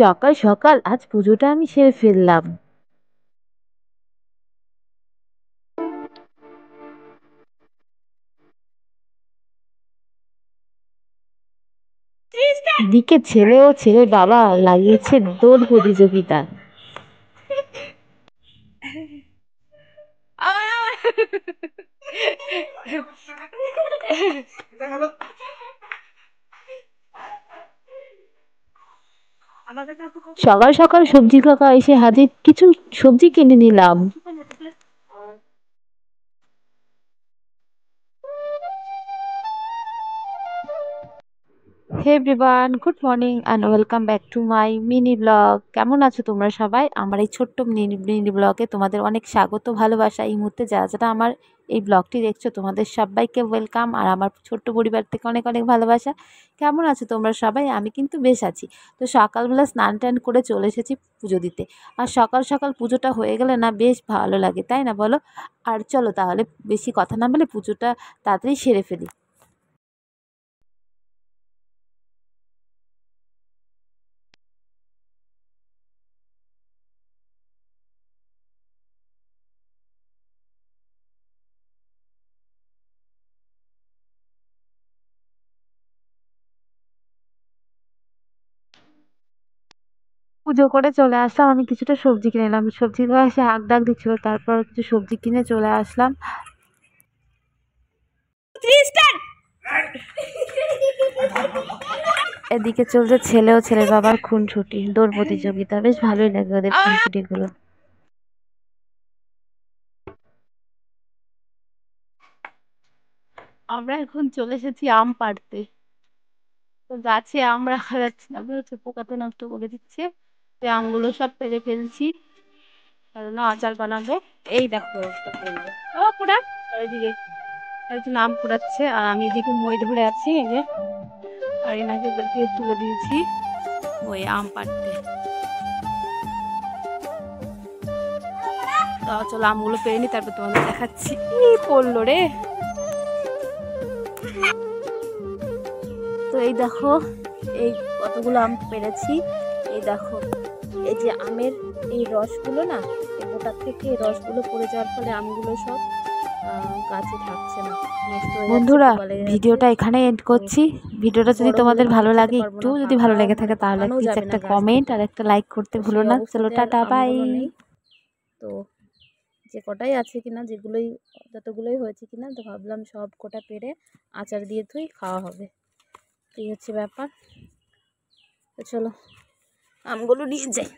সকাল সকাল আজ পুজোটা আমি সেরে ফেললাম। এদিকে ছেলে ও ছেলের বাবা লাগিয়েছে দৌড় প্রতিযোগিতা। সকাল সকাল সবজি কাকা এসে হাজির, কিছু সবজি কিনে নিলাম। Hey everyone, good morning and welcome back to my mini blog. কেমন আছো তোমরা সবাই? আমার এই ছোট্ট মিনি মিনি ব্লগে তোমাদের অনেক স্বাগত, ভালোবাসা। এই মুহূর্তে যারা যারা আমার এই ব্লগটি দেখছো তোমাদের সবাইকে ওয়েলকাম, আর আমার ছোট্ট পরিবার থেকে অনেক অনেক ভালোবাসা। কেমন আছো তোমরা সবাই? আমি কিন্তু বেশ আছি। তো সকালবেলা স্নান টান করে চলে এসেছি পুজো দিতে। আর সকাল সকাল পুজোটা হয়ে গেলে না বেশ ভালো লাগে, তাই না বলো? আর চলো তাহলে বেশি কথা না বলে পুজোটা তাড়াতাড়ি সেরে ফেলি। পুজো করে চলে আসলাম, আমি কিছুটা সবজি কিনে নিলাম। সবজি গায়ে এসে হাঁক ডাক দিচ্ছিল, তারপর কিছু সবজি কিনে চলে আসলাম। এদিকে চলছে ছেলে ও ছেলের বাবার খুনসুটি, দৌড় প্রতিযোগিতা। বেশ ভালোই লাগে ওদের খুনসুটি গুলো। আমরা এখন চলে এসেছি আম পাড়তে। তো গাছে আম রাখা যাচ্ছে না, হচ্ছে পোকাতে নষ্ট করে দিচ্ছে। তো আমগুলো সব পেরে ফেলছি, কারণ আচার বানাবো। এই দেখো ও পুরা ওইদিকে একজন আম কুড়াচ্ছে, আর আমি এদিকে মই ধরে আছি এই যে। আর এনাকে দিয়ে তুলে দিয়েছি ওই আম পাড়তে। তো চলো আমগুলো পেরে নি, তারপর তোমাদের দেখাচ্ছি। পড়লো রে। তো এই দেখো, এই কতগুলো আম পেরেছি। এই দেখো, এই যে আমের এই রসগুলো না, এই বোটার থেকে এই রসগুলো পড়ে যাওয়ার ফলে আমগুলো সব গাছে থাকছে না, নষ্ট হয়ে যাচ্ছে। বন্ধুরা, ভিডিওটা এখানে এন্ড করছি। ভিডিওটা যদি তোমাদের ভালো লাগে, একটু যদি ভালো লেগে থাকে তাহলে প্লিজ একটা কমেন্ট আর একটা লাইক করতে ভুলো না। চলো টাটা, বাই। তো যে কটাই আছে কিনা, যেগুলোই যতগুলোই হয়েছে কিনা, তো ভাবলাম সব কটা পেরে আচার দিয়ে তুই খাওয়া হবে। এই হচ্ছে ব্যাপার। তো চলো আমগুলো নিয়ে যাই।